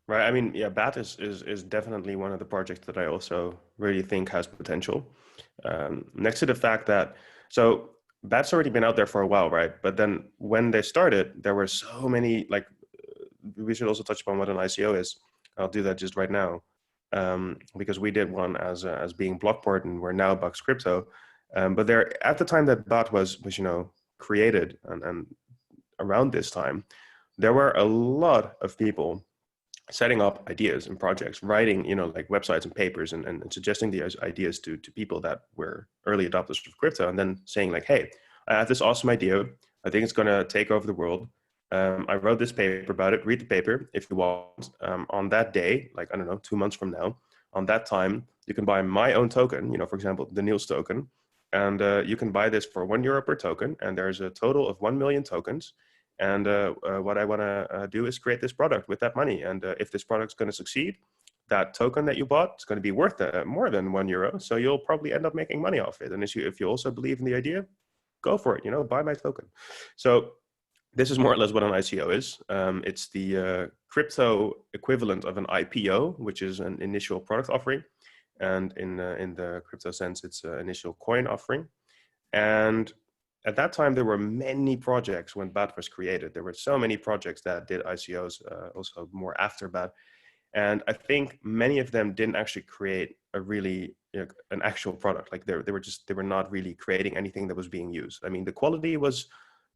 Right. I mean, yeah, BAT is definitely one of the projects that I also really think has potential. Next to the fact that, so BAT's already been out there for a while, right? But then when they started, there were so many, like, we should also touch upon what an ICO is. I'll do that just right now, because we did one as being Blockport, and we're now BUX Crypto. But there, at the time that BAT was created, and around this time, there were a lot of people setting up ideas and projects, writing, like websites and papers, and suggesting the ideas to people that were early adopters of crypto, and then saying like, hey, I have this awesome idea. I think it's going to take over the world. I wrote this paper about it. Read the paper if you want. On that day, like, I don't know, 2 months from now, on that time, you can buy my own token, for example, the Nils token. And you can buy this for €1 per token. And there's a total of 1 million tokens. And what I want to do is create this product with that money. And if this product's going to succeed, that token that you bought is going to be worth more than €1. So you'll probably end up making money off it. And if you also believe in the idea, go for it, buy my token. So this is more or less what an ICO is. It's the crypto equivalent of an IPO, which is an initial product offering. And in the crypto sense, it's an initial coin offering. And at that time, there were many projects when BAT was created. There were so many projects that did ICOs, also more after BAT. And I think many of them didn't actually create a really, an actual product. Like they were not really creating anything that was being used. I mean, the quality was,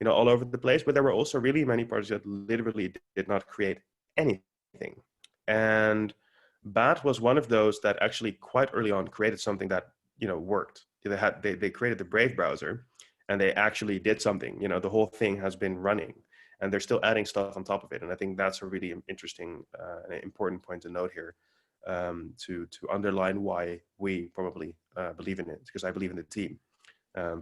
all over the place, but there were also really many projects that literally did not create anything. And BAT was one of those that actually quite early on created something that, worked. They created the Brave browser, and they actually did something. The whole thing has been running, and they're still adding stuff on top of it. And I think that's a really interesting and important point to note here, to underline why we probably believe in it, because I believe in the team.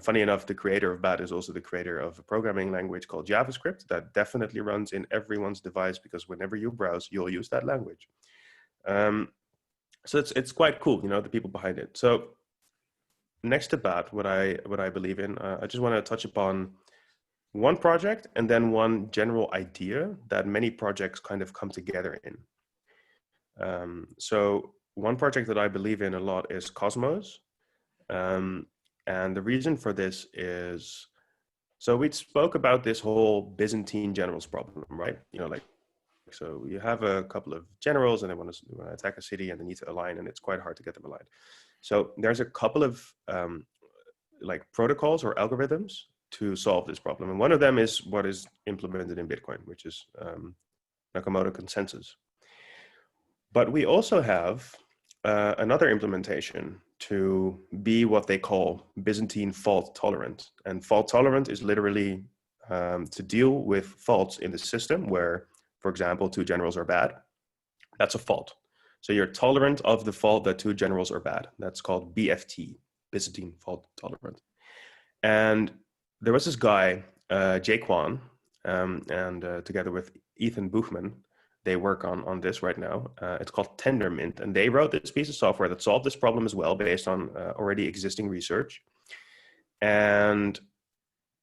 Funny enough, the creator of BAT is also the creator of a programming language called JavaScript that definitely runs in everyone's device, because whenever you browse, you'll use that language. So it's quite cool, the people behind it. So next to BAT, what I believe in, I just want to touch upon one project and then one general idea that many projects kind of come together in. So one project that I believe in a lot is Cosmos. And the reason for this is, so we spoke about this whole Byzantine generals problem, right? So you have a couple of generals and they want to attack a city and they need to align, and it's quite hard to get them aligned. So there's a couple of like protocols or algorithms to solve this problem. And one of them is what is implemented in Bitcoin, which is Nakamoto consensus. But we also have another implementation to be what they call Byzantine fault tolerant. And fault tolerant is literally to deal with faults in the system where, for example, two generals are bad. That's a fault. So you're tolerant of the fault that two generals are bad. That's called BFT, Byzantine fault tolerant. And there was this guy, Jay Kwan, and together with Ethan Buchman, they work on this right now. It's called Tendermint, and they wrote this piece of software that solved this problem as well, based on already existing research. And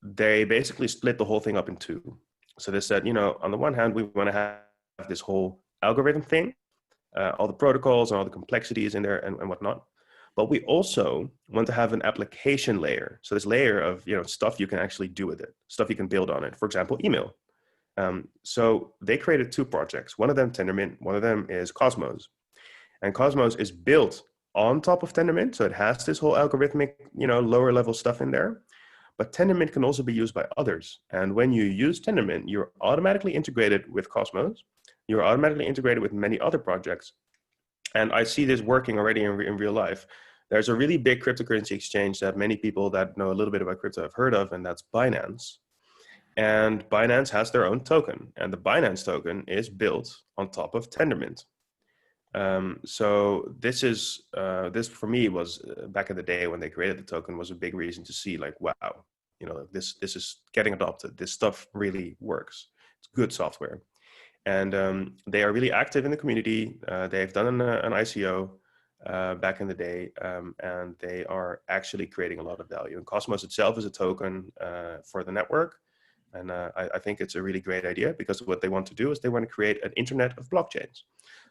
they basically split the whole thing up in two. So they said, on the one hand, we want to have this whole algorithm thing, all the protocols and all the complexities in there and whatnot. But we also want to have an application layer. So this layer of stuff you can actually do with it, stuff you can build on it. For example, email. So they created two projects. One of them Tendermint, one of them is Cosmos. And Cosmos is built on top of Tendermint, so it has this whole algorithmic, lower level stuff in there. But Tendermint can also be used by others. And when you use Tendermint, you're automatically integrated with Cosmos. You're automatically integrated with many other projects. And I see this working already in real life. There's a really big cryptocurrency exchange that many people that know a little bit about crypto have heard of, and that's Binance. And Binance has their own token, and the Binance token is built on top of Tendermint. So this for me was back in the day when they created the token, was a big reason to see like, wow, this is getting adopted. This stuff really works. It's good software. And they are really active in the community. They've done an ICO back in the day, and they are actually creating a lot of value. And Cosmos itself is a token for the network. And I think it's a really great idea, because what they want to do is they want to create an internet of blockchains.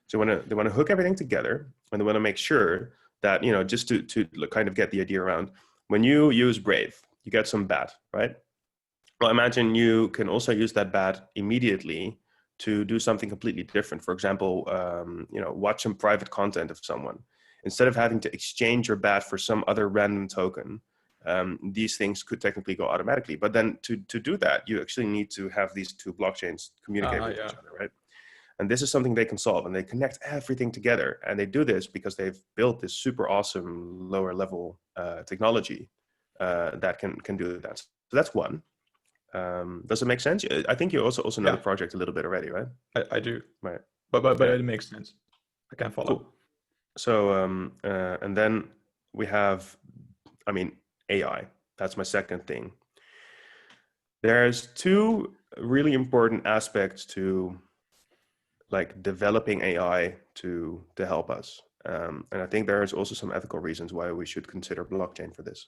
So they want to hook everything together, and they want to make sure that, just to kind of get the idea around, when you use Brave, you get some BAT, right? Well, imagine you can also use that BAT immediately to do something completely different. For example, watch some private content of someone. Instead of having to exchange your BAT for some other random token, these things could technically go automatically. But then to do that, you actually need to have these two blockchains communicate with each other, right? And this is something they can solve, and they connect everything together. And they do this because they've built this super awesome lower level technology that can do that. So that's one. Does it make sense? I think you also know the project a little bit already, right? I do. Right. But it makes sense. I can follow. Cool. So and then we have, AI. That's my second thing. There's two really important aspects to like developing AI to help us. And I think there is also some ethical reasons why we should consider blockchain for this.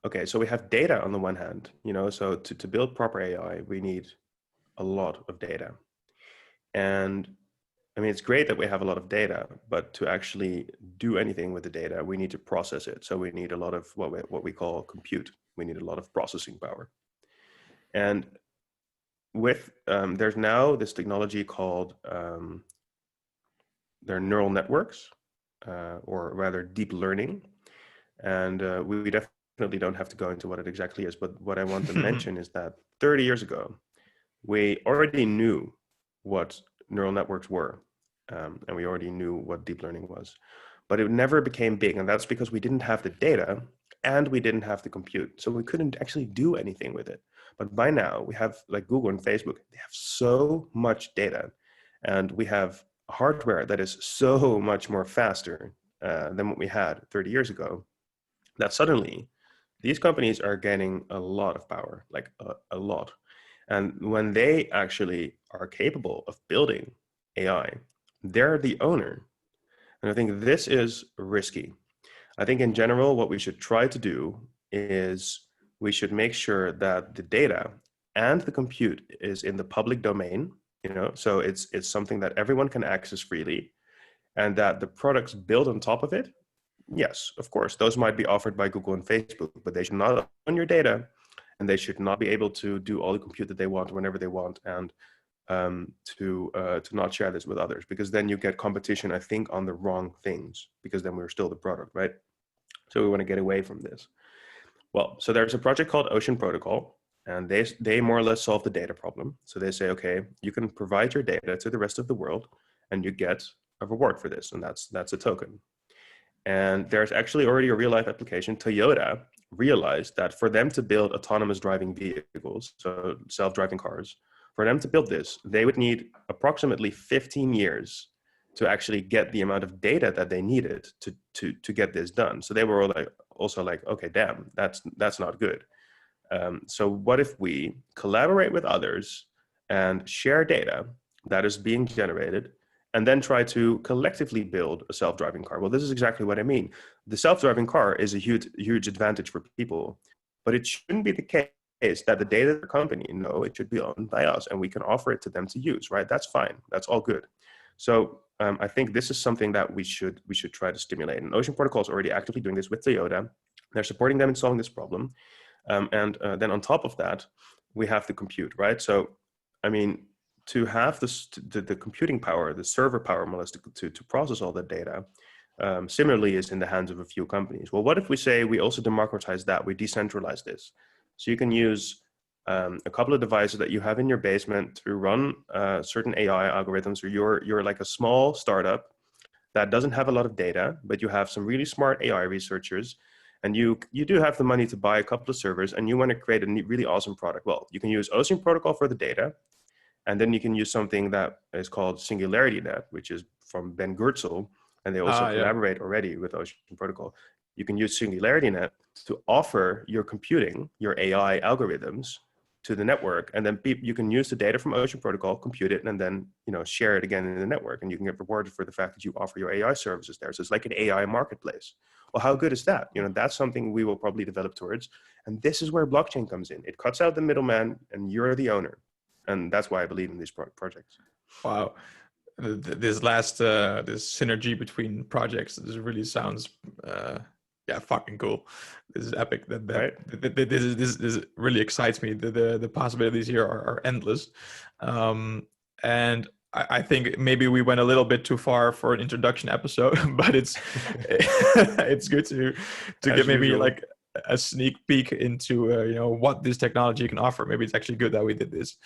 Okay, so we have data on the one hand, so to build proper AI, we need a lot of data. And it's great that we have a lot of data, but to actually do anything with the data, we need to process it. So we need a lot of what we call compute. We need a lot of processing power. And with there's now this technology called they're neural networks, or rather deep learning. And we definitely don't have to go into what it exactly is, but what I want to mention is that 30 years ago, we already knew what neural networks were, and we already knew what deep learning was, but it never became big. And that's because we didn't have the data and we didn't have the compute. So we couldn't actually do anything with it. But by now we have, like Google and Facebook, they have so much data, and we have hardware that is so much more faster than what we had 30 years ago, that suddenly these companies are gaining a lot of power, like a lot. And when they actually are capable of building AI, they're the owner. And I think this is risky. I think in general, what we should try to do is we should make sure that the data and the compute is in the public domain, so it's something that everyone can access freely, and that the products built on top of it, yes, of course, those might be offered by Google and Facebook, but they should not own your data, and they should not be able to do all the compute that they want whenever they want, and to not share this with others, because then you get competition, I think, on the wrong things, because then we're still the product, right? So we want to get away from this. Well, so there's a project called Ocean Protocol, and they more or less solve the data problem. So they say, okay, you can provide your data to the rest of the world, and you get a reward for this, and that's a token. And there's actually already a real life application. Toyota realized that for them to build autonomous driving vehicles, so self-driving cars, for them to build this, they would need approximately 15 years to actually get the amount of data that they needed to get this done. So they were also like, okay, damn, that's not good. So what if we collaborate with others and share data that is being generated, and then try to collectively build a self-driving car? Well, this is exactly what I mean. The self-driving car is a huge advantage for people, but it shouldn't be the case that the data of the company, no, it should be owned by us, and we can offer it to them to use, right? That's fine. That's all good. So I think this is something that we should try to stimulate. And Ocean Protocol is already actively doing this with Toyota. They're supporting them in solving this problem. And then on top of that, we have the compute, right? So, to have the computing power, the server power, more or less, to process all the data, similarly is in the hands of a few companies. Well, what if we say we also democratize that, we decentralize this? So you can use a couple of devices that you have in your basement to run certain AI algorithms, or you're like a small startup that doesn't have a lot of data, but you have some really smart AI researchers, and you do have the money to buy a couple of servers, and you want to create a really awesome product. Well, you can use Ocean Protocol for the data, and then you can use something that is called Singularity Net, which is from Ben Goertzel, and they also collaborate already with Ocean Protocol. You can use Singularity Net to offer your computing, your AI algorithms, to the network, and then you can use the data from Ocean Protocol, compute it, and then share it again in the network, and you can get rewarded for the fact that you offer your AI services there. So it's like an AI marketplace. Well, how good is that? That's something we will probably develop towards, and this is where blockchain comes in. It cuts out the middleman, and you're the owner, and that's why I believe in these projects. Wow. This last this synergy between projects, this really sounds fucking cool. This is epic. Right? This really excites me. The possibilities here are endless. And I think maybe we went a little bit too far for an introduction episode, but it's it's good to get maybe usual, like a sneak peek into what this technology can offer. Maybe it's actually good that we did this,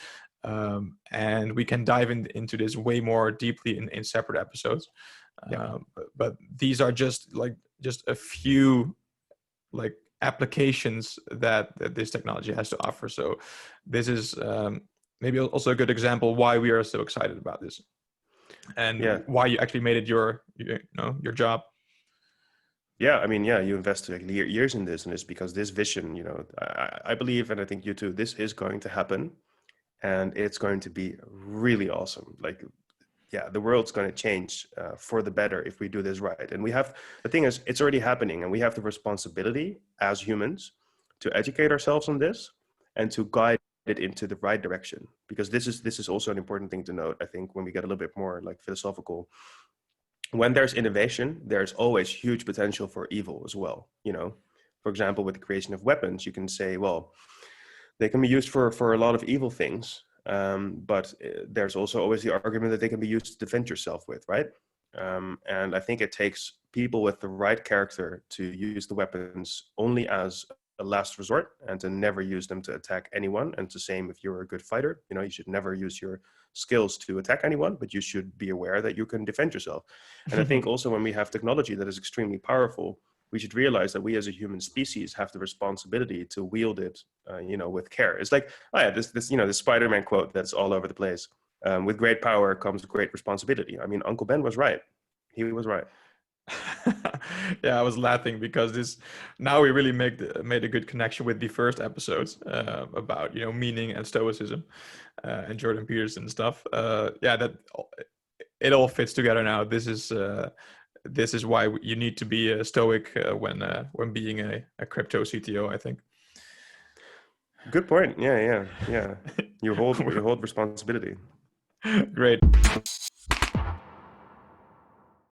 and we can dive into this way more deeply in separate episodes. But these are just a few like applications that this technology has to offer. So this is maybe also a good example why we are so excited about this, and why you actually made it your job. Yeah, I mean, you invested like years in this, and it's because this vision, I believe, and I think you too, this is going to happen, and it's going to be really awesome. Like, the world's going to change for the better if we do this right. And the thing is, it's already happening, and we have the responsibility as humans to educate ourselves on this and to guide it into the right direction. Because this is also an important thing to note, I think, when we get a little bit more like philosophical. When there's innovation, there's always huge potential for evil as well. For example, with the creation of weapons, you can say, well, they can be used for a lot of evil things. But there's also always the argument that they can be used to defend yourself with, right? And I think it takes people with the right character to use the weapons only as a last resort, and to never use them to attack anyone. And it's the same if you're a good fighter. You should never use your skills to attack anyone, but you should be aware that you can defend yourself. And I think also when we have technology that is extremely powerful, we should realize that we as a human species have the responsibility to wield it, with care. It's like, this the Spider-Man quote that's all over the place. With great power comes great responsibility. I mean, Uncle Ben was right. He was right. Yeah, I was laughing because now we really made a good connection with the first episodes about meaning and stoicism and Jordan Peterson stuff. That it all fits together now. This is why you need to be a stoic when being a crypto CTO, I think. Good point. Yeah. You hold responsibility. Great.